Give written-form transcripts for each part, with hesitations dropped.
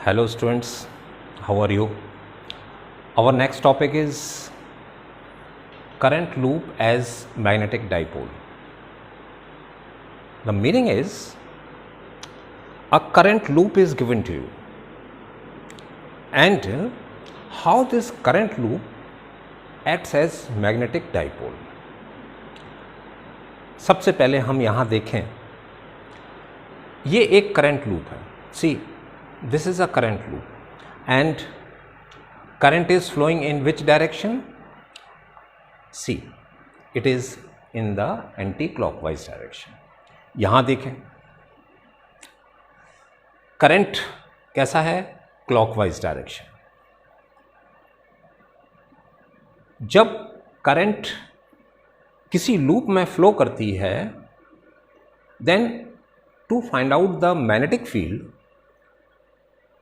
Hello students, how are you? Our next topic is current loop as magnetic dipole. The meaning is a current loop is given to you and how this current loop acts as magnetic dipole. सबसे पहले हम यहाँ देखें, ये एक current loop है. See, this is a current loop and current is flowing in which direction? See, it is in the anti-clockwise direction. यहाँ देखें, करंट कैसा है? Clockwise direction. जब करंट किसी लूप में फ्लो करती है, then to find out the magnetic field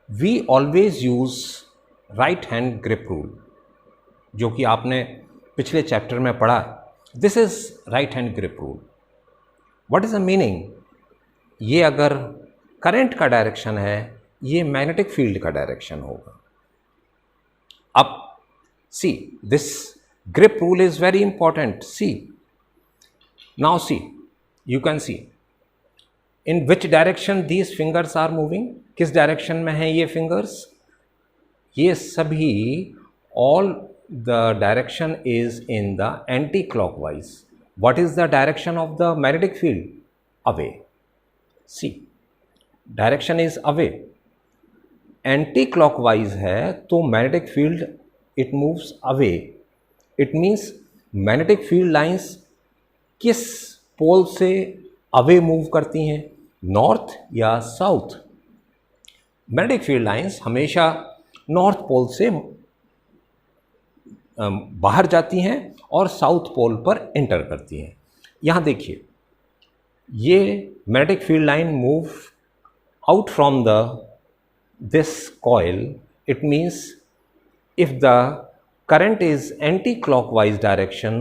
we always use right hand grip rule, जो कि आपने पिछले चैप्टर में पढ़ा. This is right hand grip rule. What is the meaning? ये अगर करंट का डायरेक्शन है, ये मैग्नेटिक फील्ड का डायरेक्शन होगा. अब सी, this grip rule is very important. See, now see, you can see in which direction these fingers are moving. किस direction में हैं ये फिंगर्स? ये सभी all the direction is in the anti-clockwise. What is the direction of the magnetic field? Away. See, direction is away. Anti-clockwise है तो magnetic field it moves away. It means magnetic field lines किस पोल से away move करती हैं, north या south? Magnetic field lines हमेशा north pole से बाहर जाती हैं और साउथ पोल पर एंटर करती हैं. यहाँ देखिए, ये magnetic field line move out from the this coil. It means if the current is anti-clockwise direction,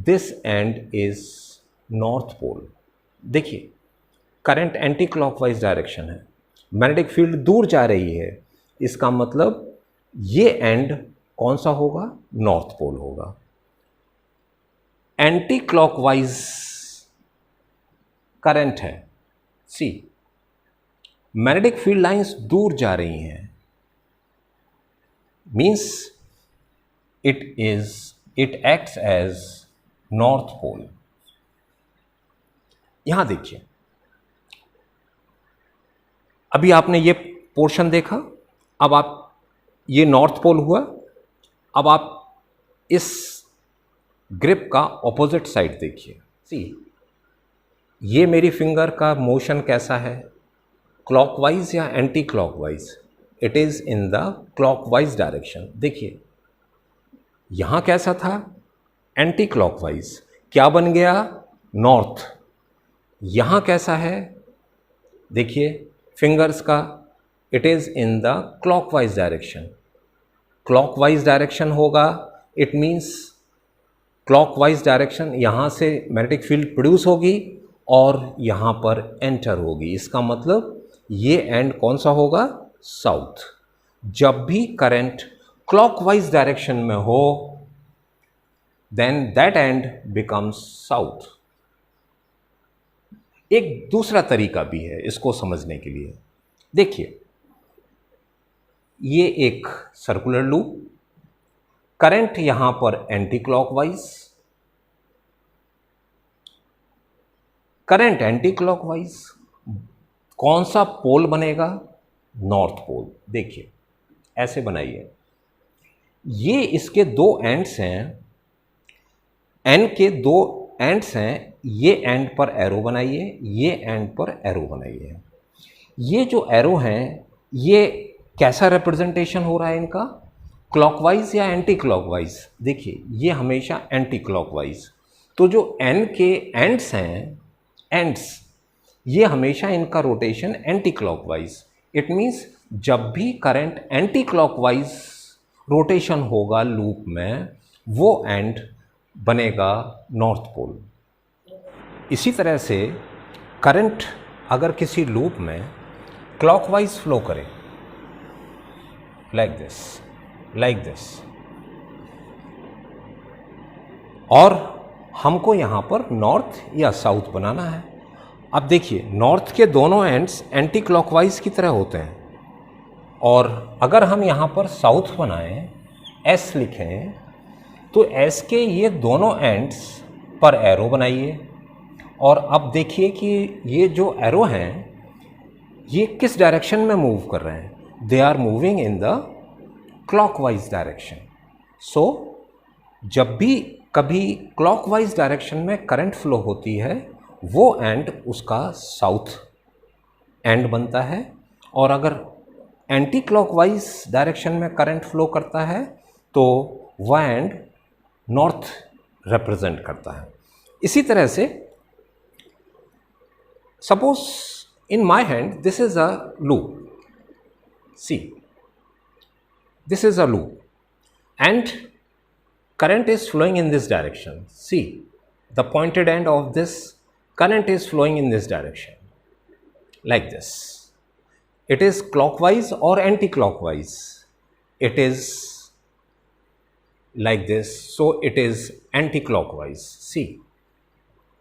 this end is north pole. देखिए, करंट एंटी क्लॉकवाइज डायरेक्शन है, मैग्नेटिक फील्ड दूर जा रही है, इसका मतलब ये एंड कौन सा होगा? नॉर्थ पोल होगा. एंटी क्लॉकवाइज करंट है. सी, मैग्नेटिक फील्ड लाइंस दूर जा रही हैं, means it acts as north pole. यहां देखिए, अभी आपने ये पोर्शन देखा, अब आप ये नॉर्थ पोल हुआ. अब आप इस ग्रिप का ऑपोजिट साइड देखिए. सी, ये मेरी फिंगर का मोशन कैसा है? क्लॉकवाइज या anti clockwise? It is in the clockwise direction. देखिए, यहां कैसा था? Anti clockwise. क्या बन गया? नॉर्थ. यहां कैसा है? देखिए फिंगर्स का, it is in the clockwise direction. Clockwise direction होगा, इट मींस क्लॉकवाइज डायरेक्शन, यहां से मैग्नेटिक फील्ड प्रोड्यूस होगी और यहां पर एंटर होगी. इसका मतलब ये एंड कौन सा होगा? साउथ. जब भी करंट क्लॉकवाइज डायरेक्शन में हो, then that end becomes south. एक दूसरा तरीका भी है इसको समझने के लिए. देखिए, ये एक सर्कुलर लूप, करंट यहां पर anti clockwise, current anti clockwise, कौन सा पोल बनेगा? North pole. देखिए, ऐसे बनाइए, ये इसके दो एंड्स हैं, एन के दो एंड्स हैं. ये एंड पर एरो बनाइए, ये एंड पर एरो बनाइए. ये जो एरो हैं, ये कैसा रिप्रेजेंटेशन हो रहा है इनका? क्लॉकवाइज या एंटी क्लॉकवाइज? देखिए, ये हमेशा एंटी क्लॉकवाइज. तो जो एन के एंड्स हैं, एंड्स, ये हमेशा इनका rotation anti clockwise. It means जब भी करंट एंटी क्लॉकवाइज रोटेशन होगा लूप में, वो एंड बनेगा नॉर्थ पोल. इसी तरह से करंट अगर किसी लूप में क्लॉकवाइज फ्लो करे, लाइक दिस, लाइक दिस। और हमको यहाँ पर नॉर्थ या साउथ बनाना है। अब देखिए, नॉर्थ के दोनों एंड्स एंटी क्लॉकवाइज की तरह होते हैं, और अगर हम यहाँ पर साउथ बनाएं, एस लिखें, तो एस के ये दोनों एंड्स पर एरो बनाइए। और अब देखिए कि ये जो एरो हैं ये किस डायरेक्शन में मूव कर रहे हैं। They are moving in the clockwise direction. So जब भी कभी क्लॉकवाइज डायरेक्शन में करंट फ्लो होती है, वो एंड उसका साउथ एंड बनता है, और अगर एंटी क्लॉकवाइज डायरेक्शन में करंट फ्लो करता है तो वह एंड नॉर्थ रिप्रेजेंट करता है। इसी तरह से suppose in my hand this is a loop, see this is a loop and current is flowing in this direction. See, the pointed end of this current is flowing in this direction, like this. It is clockwise or anti-clockwise. It is like this, so it is anti-clockwise. See,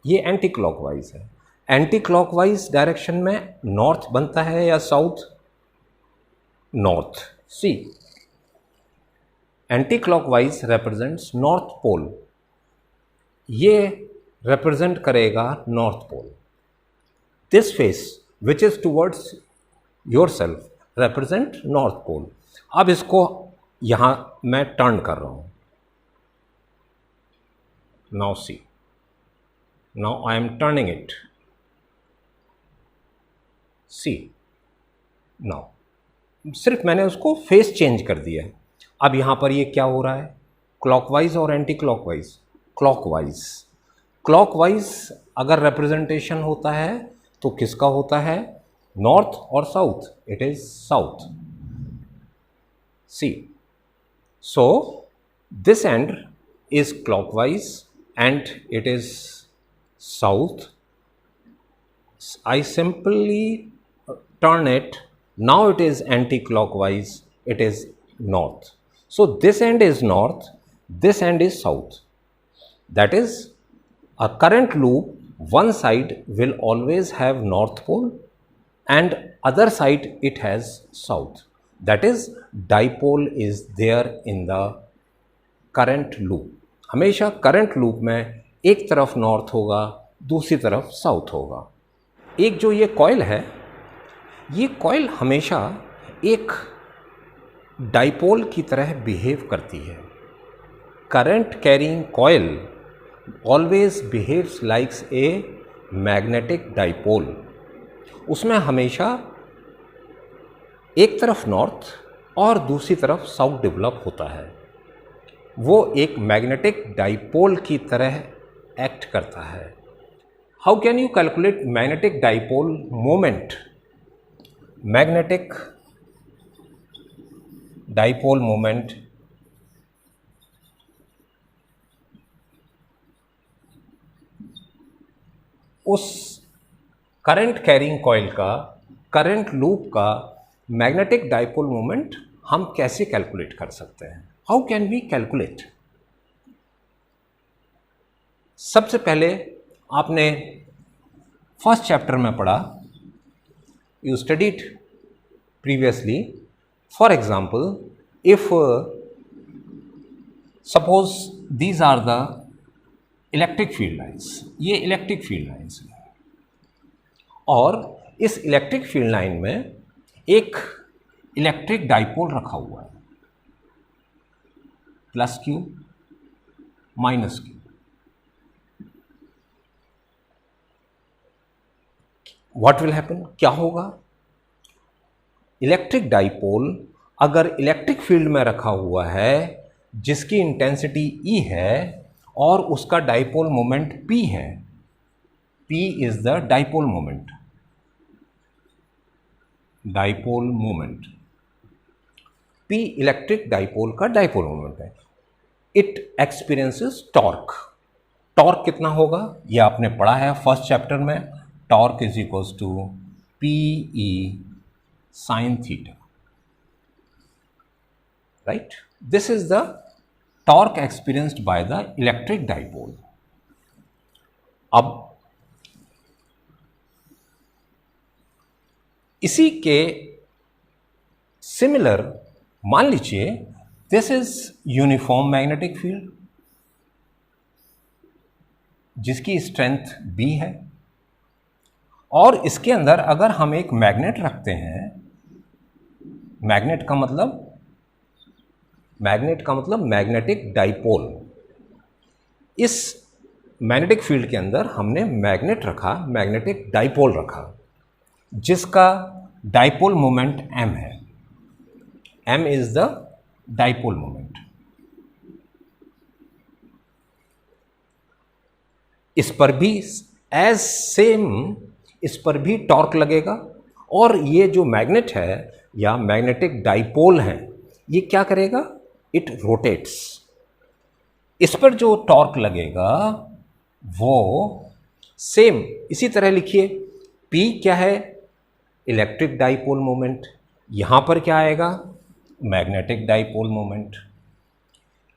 ये anti-clockwise है। anti-clockwise direction में north बनता है या south? North. See, anti clockwise represents north pole, ये represent करेगा north pole. This face which is towards yourself represent north pole. अब इसको यहां मैं टर्न कर रहा हूं। Now see, now I am turning it, see. Now सिर्फ मैंने उसको फेस चेंज कर दिया है। अब यहाँ पर ये क्या हो रहा है, क्लॉकवाइज और एंटी क्लॉकवाइज? क्लॉकवाइज। क्लॉकवाइज अगर रिप्रेजेंटेशन होता है तो किसका होता है, नॉर्थ और south? It is south. See, so this end is clockwise and it is south. I simply turn it, now it is anti-clockwise, it is north. So this end is north, this end is south. That is, a current loop, one side will always have north pole and other side it has south. That is, dipole is there in the current loop. हमेशा current loop में एक तरफ north होगा, दूसरी तरफ south होगा। एक जो ये कॉइल है, ये कॉइल हमेशा एक डाइपोल की तरह बिहेव करती है। Current carrying coil always behaves likes a magnetic dipole. उसमें हमेशा एक तरफ नॉर्थ और दूसरी तरफ साउथ डेवलप होता है। वो एक मैग्नेटिक डाइपोल की तरह एक्ट करता है। How can you calculate magnetic dipole moment? Magnetic dipole moment उस करंट कैरिंग कॉइल का, करंट लूप का मैग्नेटिक डाइपोल मोमेंट हम कैसे कैलकुलेट कर सकते हैं? How can we calculate? सबसे पहले आपने फर्स्ट चैप्टर में पढ़ा, you studied previously. For example, if suppose these are the electric field lines, ये इलेक्ट्रिक फील्ड लाइन्स हैं, और इस इलेक्ट्रिक फील्ड लाइन में एक इलेक्ट्रिक डाइपोल रखा हुआ है, plus Q minus Q. What will happen? क्या होगा? इलेक्ट्रिक डाइपोल अगर इलेक्ट्रिक फील्ड में रखा हुआ है जिसकी इंटेंसिटी E है और उसका डाइपोल मोमेंट P है, P is the dipole moment, dipole moment, P electric dipole का डाइपोल मोमेंट है। It experiences torque. टॉर्क कितना होगा ये आपने पढ़ा है फर्स्ट चैप्टर में। Torque is equals to P E sine theta. right? This is the torque experienced by the electric dipole. अब इसी के सिमिलर मान लीजिए this is uniform magnetic field जिसकी स्ट्रेंथ B है, और इसके अंदर अगर हम एक मैग्नेट रखते हैं, मैग्नेट का मतलब मैग्नेटिक डाइपोल, इस मैग्नेटिक फील्ड के अंदर हमने मैग्नेट रखा, मैग्नेटिक डाइपोल रखा, जिसका डाइपोल मोमेंट m है। m is the dipole moment. इस पर भी एज सेम, इस पर भी टॉर्क लगेगा, और ये जो मैग्नेट है या मैग्नेटिक डाइपोल है, ये क्या करेगा? It rotates. इस पर जो टॉर्क लगेगा वो सेम इसी तरह लिखिए, P क्या है? Electric dipole moment. यहां पर क्या आएगा? Magnetic dipole moment.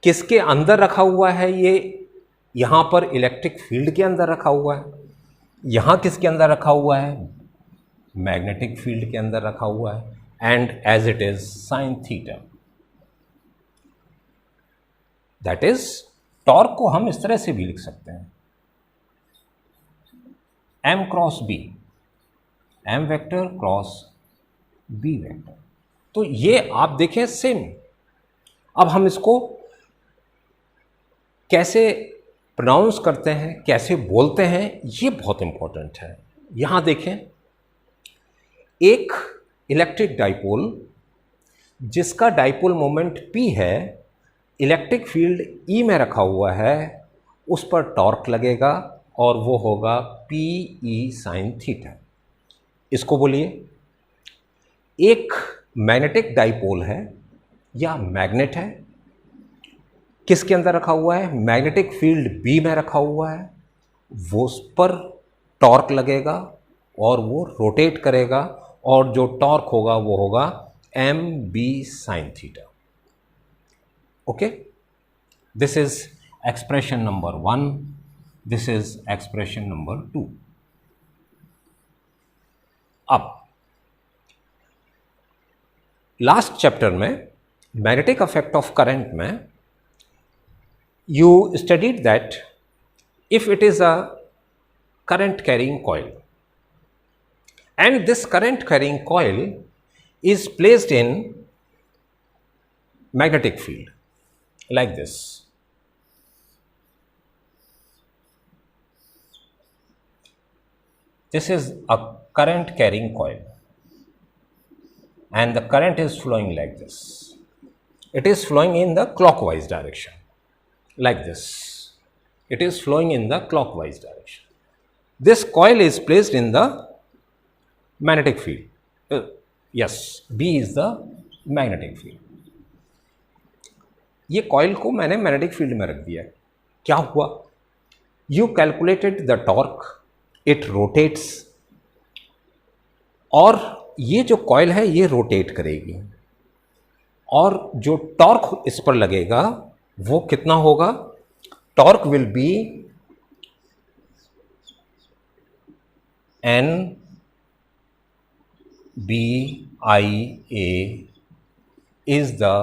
किसके अंदर रखा हुआ है ये? यहां पर इलेक्ट्रिक फील्ड के अंदर रखा हुआ है। यहां किसके अंदर रखा हुआ है? मैग्नेटिक फील्ड के अंदर रखा हुआ है। And as it is sine theta. That is, torque को हम इस तरह से भी लिख सकते हैं, m cross b, m vector cross b vector. तो ये आप देखें सेम। अब हम इसको कैसे प्रोनाउंस करते हैं, कैसे बोलते हैं, ये बहुत इंपॉर्टेंट है। यहां देखें, एक इलेक्ट्रिक डाइपोल जिसका डाइपोल मोमेंट P है, इलेक्ट्रिक फील्ड E में रखा हुआ है, उस पर टॉर्क लगेगा और वो होगा PE साइन थीटा। इसको बोलिए, एक मैग्नेटिक डाइपोल है या मैग्नेट है, किसके अंदर रखा हुआ है? मैग्नेटिक फील्ड B में रखा हुआ है, वो उस पर टॉर्क लगेगा और वो रोटेट करेगा, और जो टॉर्क होगा वो होगा mb sine theta. Okay, this is expression number 1, this is expression number 2। अब लास्ट चैप्टर में मैग्नेटिक इफेक्ट ऑफ करंट में you studied that if it is a current carrying coil and this current carrying coil is placed in magnetic field like this, this is a current carrying coil and the current is flowing like this. It is flowing in the clockwise direction like this. It is flowing in the clockwise direction. This coil is placed in the magnetic field. Yes, B is the magnetic field. ये coil को मैंने magnetic field में रख दिया। क्या हुआ? You calculated the torque, it rotates, और ये जो कॉइल है ये रोटेट करेगी, और जो टॉर्क इस पर लगेगा वो कितना होगा? Torque will be NBIA is the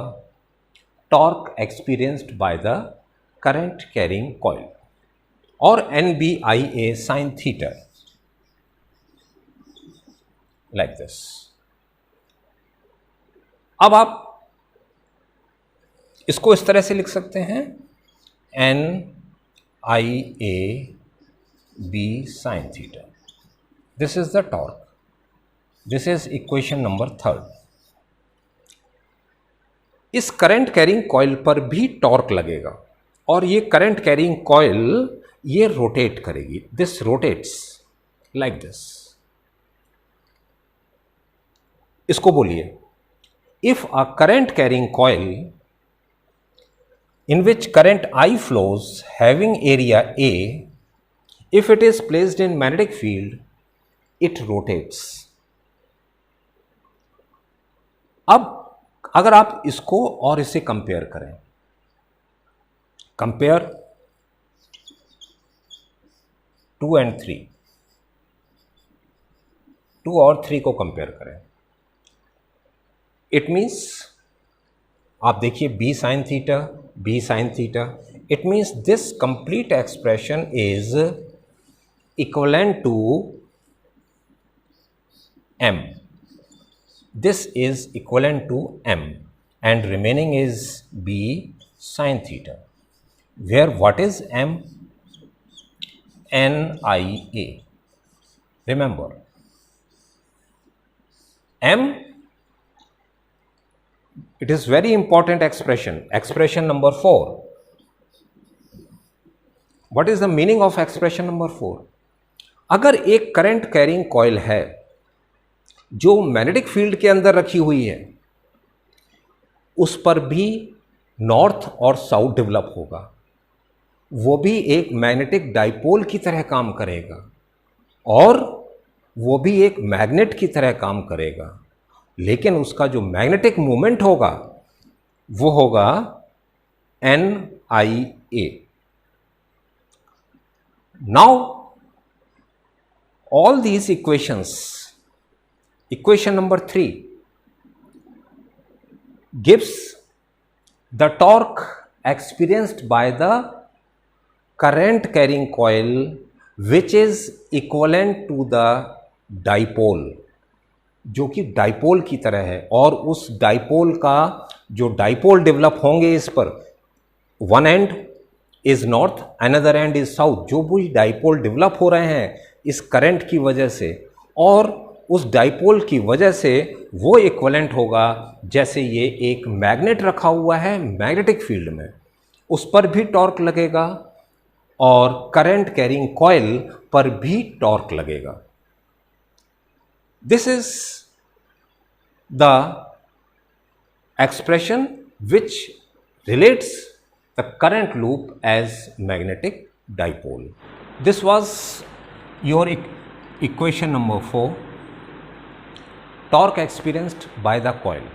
torque experienced by the current carrying coil, or NBIA sin theta like this. अब आप इसको इस तरह से लिख सकते हैं, NIAB sin theta. This is the torque. This is equation number 3rd. इस करंट कैरिंग कॉइल पर भी टॉर्क लगेगा, और ये करंट कैरिंग कॉइल ये रोटेट करेगी। This rotates like this. इसको बोलिए, if a current carrying coil in which current I flows having area A, if it is placed in magnetic field, it rotates. अब अगर आप इसको और इसे कंपेयर करें, कंपेयर 2 and 3, 2 और 3 को कंपेयर करें, इट मीन्स आप देखिए b sin theta, b sin theta, it means this complete expression is equivalent to m. This is equivalent to m and remaining is b sin theta, where what is m? NIA. Remember, m, it is very important expression, expression number 4. What is the meaning of expression number 4? अगर एक current carrying coil है जो magnetic field के अंदर रखी हुई है, उस पर भी नॉर्थ और साउथ डेवलप होगा, वो भी एक मैग्नेटिक डाइपोल की तरह काम करेगा और वो भी एक मैग्नेट की तरह काम करेगा, लेकिन उसका जो मैग्नेटिक मोमेंट होगा वो होगा NIA. Now all these equations, equation number 3 gives the torque experienced by the current carrying coil which is equivalent to the dipole, जो कि डाइपोल की तरह है, और उस डाइपोल का जो डाइपोल डेवलप होंगे इस पर, one and is north, another and is south, जो भी डाइपोल डेवलप हो रहे हैं इस करंट की वजह से, और उस डाइपोल की वजह से वो इक्विवेलेंट होगा जैसे ये एक मैग्नेट रखा हुआ है मैग्नेटिक फील्ड में, उस पर भी टॉर्क लगेगा और करंट कैरिंग कॉइल पर भी टॉर्क लगेगा. This is the expression which relates the current loop as magnetic dipole. This was your equation number 4, torque experienced by the coil,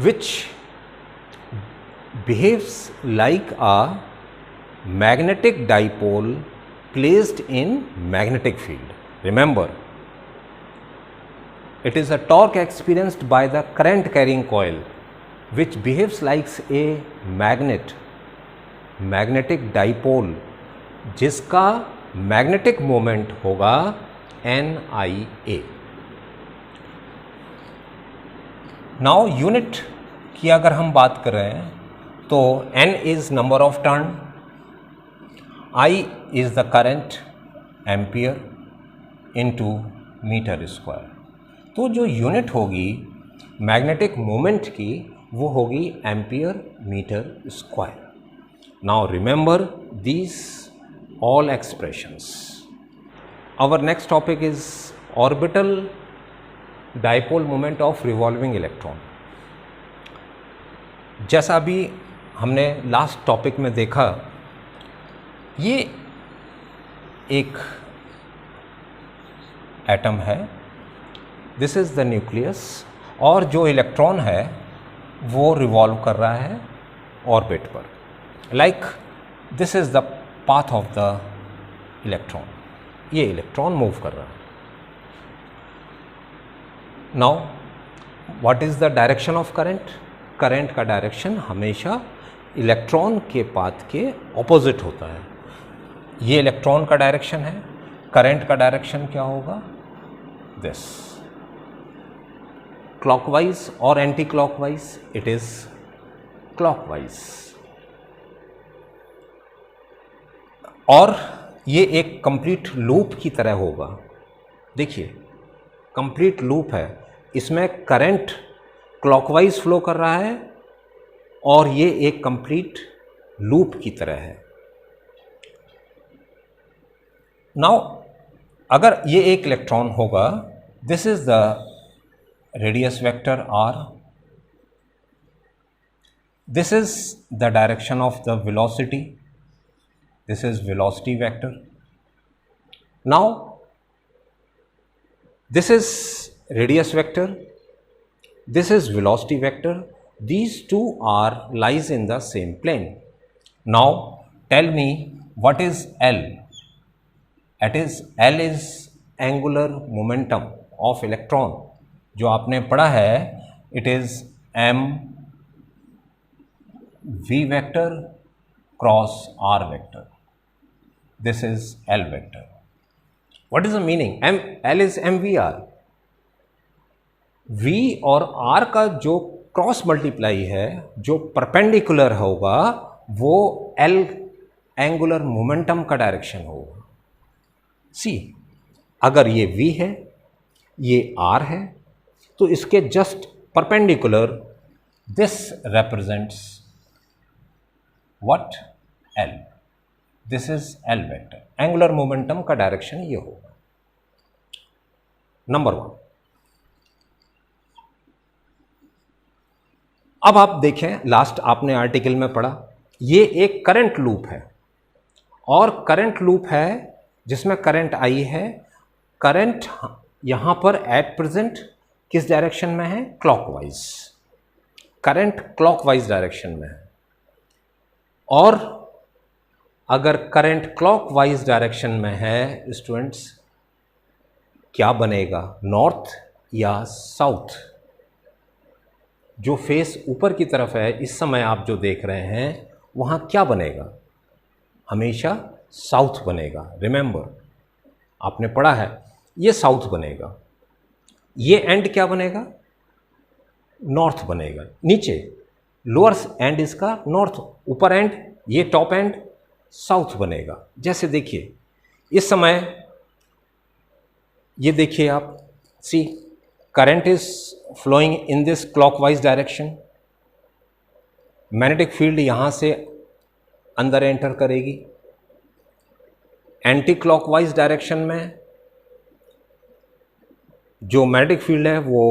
which behaves like a magnetic dipole placed in magnetic field. Remember, it is a torque experienced by the current carrying coil which behaves like a magnetic dipole, जिसका magnetic moment होगा NIA. Now unit की अगर हम बात कर रहे हैं तो N is number of turn, I is the current ampere into metre square. तो जो यूनिट होगी मैग्नेटिक मोमेंट की वो होगी ampere metre square. Now remember these all expressions. Our next topic is orbital dipole moment of revolving electron. जैसा अभी हमने last topic में देखा, ये एक एटम है, दिस इज़ द न्यूक्लियस, और जो इलेक्ट्रॉन है वो रिवॉल्व कर रहा है ऑर्बिट पर. Like this is the path of the electron, ये इलेक्ट्रॉन मूव कर रहा है. Now what is the direction of current? Current का डायरेक्शन हमेशा इलेक्ट्रॉन के पाथ के ऑपोजिट होता है. ये इलेक्ट्रॉन का डायरेक्शन है, करंट का डायरेक्शन क्या होगा? दिस, क्लॉकवाइज और anti clockwise, it is clockwise. और ये एक कंप्लीट लूप की तरह होगा. देखिए कंप्लीट लूप है, इसमें करंट क्लॉकवाइज फ्लो कर रहा है और ये एक कंप्लीट लूप की तरह है. नाउ अगर ये एक इलेक्ट्रॉन होगा, this is the radius vector r, this is the direction of the velocity, this is velocity vector. Now this is radius vector, this is velocity vector. These two are lies in the same plane. Now tell me what is L? It is L is angular momentum of electron. जो आपने पढ़ा है, it is m v vector cross r vector. This is L vector. What is the meaning? L is mvr. v और r का जो cross multiply है, जो perpendicular होगा, वो L एंगुलर मोमेंटम का डायरेक्शन होगा. सी, अगर ये v है, ये r है, तो इसके just perpendicular this represents what? L. This is L vector. Angular momentum का डायरेक्शन ये होगा. नंबर 1. अब आप देखें, लास्ट आपने आर्टिकल में पढ़ा, ये एक करंट लूप है, और करंट लूप है जिसमें करंट आई है. करंट यहां पर एट प्रेजेंट किस डायरेक्शन में है? क्लॉकवाइज. करंट क्लॉकवाइज डायरेक्शन में है. और अगर करंट क्लॉकवाइज डायरेक्शन में है स्टूडेंट्स, क्या बनेगा? नॉर्थ या साउथ? जो फेस ऊपर की तरफ है, इस समय आप जो देख रहे हैं, वहां क्या बनेगा? हमेशा साउथ बनेगा. रिमेंबर, आपने पढ़ा है, ये साउथ बनेगा. ये एंड क्या बनेगा? नॉर्थ बनेगा. नीचे लोअर एंड इसका नॉर्थ, ऊपर एंड, ये टॉप एंड साउथ बनेगा. जैसे देखिए इस समय, ये देखिए आप, see current is flowing in this clockwise direction. Magnetic field यहां से अंदर एंटर करेगी. एंटी क्लॉकवाइज डायरेक्शन में जो मैग्नेटिक फील्ड है वो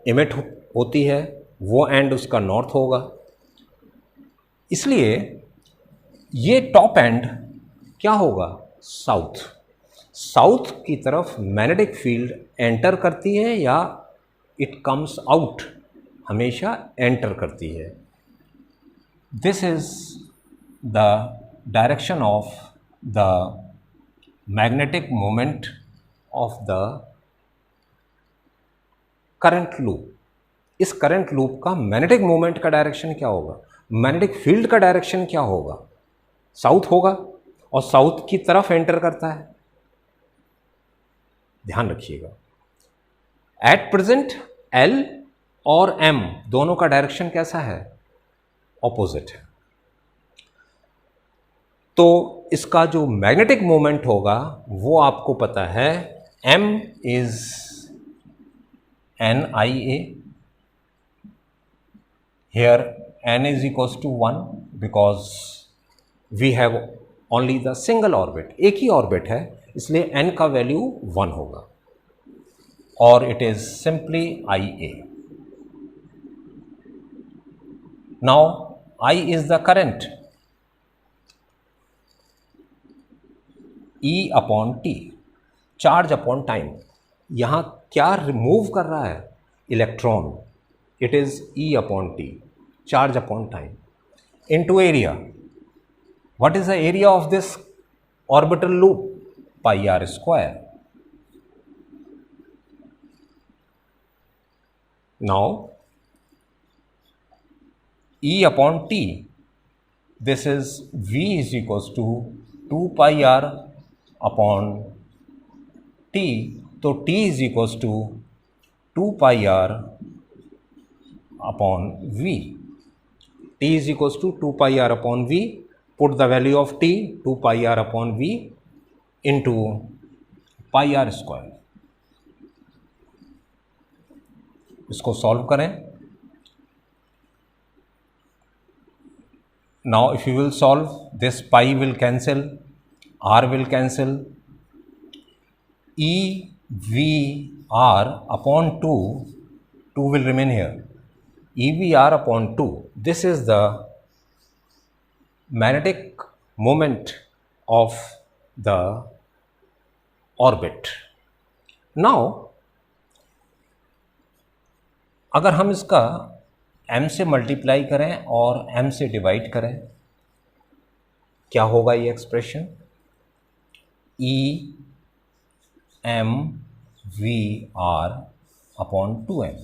इमिट होती है, वो एंड उसका नॉर्थ होगा. इसलिए ये टॉप एंड क्या होगा? साउथ. साउथ की तरफ मैग्नेटिक फील्ड एंटर करती है या इट कम्स आउट? हमेशा एंटर करती है. This is the direction of the magnetic moment of the current loop. इस करंट लूप का मैग्नेटिक मोमेंट का डायरेक्शन क्या होगा? मैग्नेटिक फील्ड का डायरेक्शन क्या होगा? साउथ होगा, और साउथ की तरफ एंटर करता है. ध्यान रखिएगा, एट प्रेजेंट L और M दोनों का डायरेक्शन कैसा है? ऑपोजिट है. तो इसका जो मैग्नेटिक मोमेंट होगा वो आपको पता है, M is NIA. Here N is equals to 1 because we have only the single orbit. एक ही ऑर्बिट है, इसलिए N का वैल्यू 1 होगा, और it is simply IA. Now I is the current. E upon T, charge upon time. यहां क्या remove कर रहा है? Electron. It is E upon T, charge upon time, into area. What is the area of this orbital loop? Pi r square. Now E upon T, this is V is equals to 2 pi r upon T. तो T is equals to 2 pi r upon V. T is equals to 2 pi r upon V. Put the value of T, 2 pi r upon V into pi r square. इसको solve करें. Now if you will solve, this pi will cancel, r will cancel, E V r upon 2 will remain here. E V r upon 2, this is the magnetic moment of the orbit. Now अगर हम इसका m से multiply करें और m से divide करें, क्या होगा ये expression? E m v r upon 2m.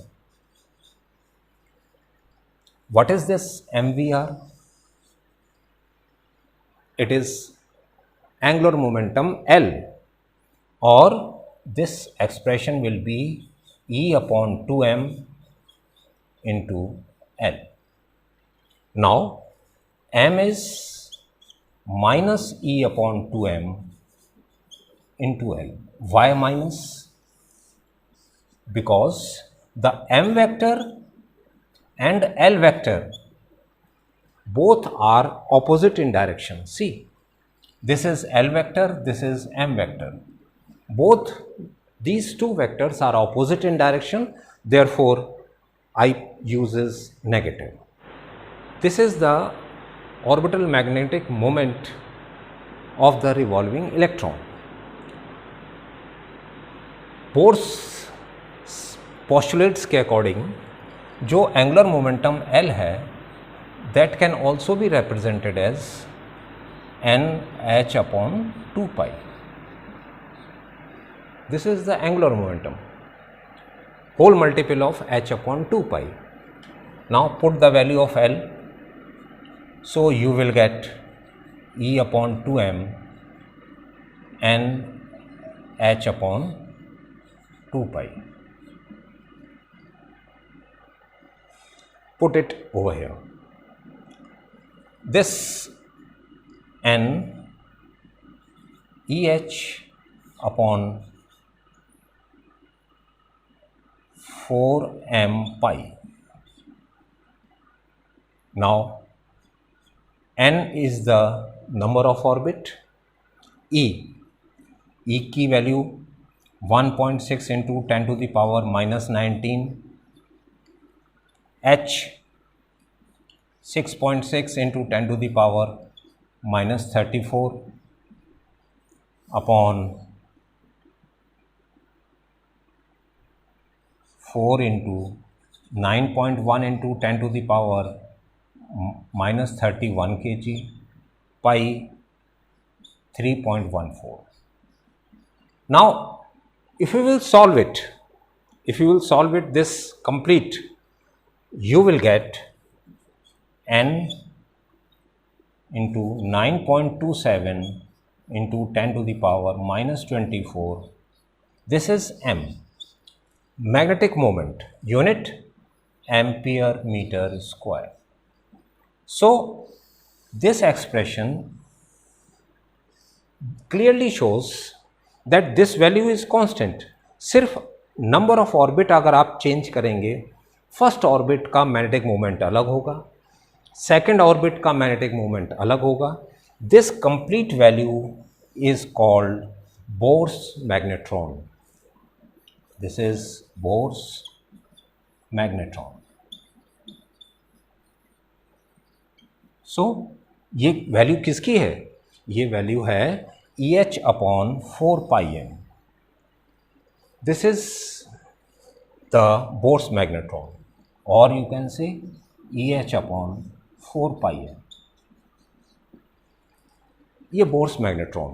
What is this mvr? It is angular momentum L, or this expression will be E upon 2m into L. Now m is minus E upon 2m into L. Why minus? Because the m vector and L vector both are opposite in direction. See, this is L vector, this is m vector. Both these two vectors are opposite in direction, therefore I uses negative. This is the orbital magnetic moment of the revolving electron. Bohr's postulates के according जो angular momentum L है, that can also be represented as NH upon 2 pi. This is the angular momentum, whole multiple of h upon 2 pi. Now put the value of L, so you will get E upon 2m NH upon 2 pi. Put it over here. This n EH upon 4m pi. Now n is the number of orbit. E की value 1.6 into 10 to the power minus 19, H 6.6 into 10 to the power minus 34 upon 4 into 9.1 into 10 to the power minus 31 kg pi 3.14. Now if you will solve it, this complete, you will get n into 9.27 into 10 to the power minus 24. This is m. Magnetic moment, unit ampere meter square. So this expression clearly shows that this value is constant. सिर्फ number of orbit अगर आप change करेंगे, first orbit का magnetic moment अलग होगा, second orbit का magnetic moment अलग होगा. This complete value is called Bohr's magnetron. This is Bohr's magnetron. So ये वैल्यू किसकी है? ये वैल्यू है EH upon 4 pi m. This is the Bohr's magnetron, or you can say EH upon 4 pi m. ये Bohr's magnetron है.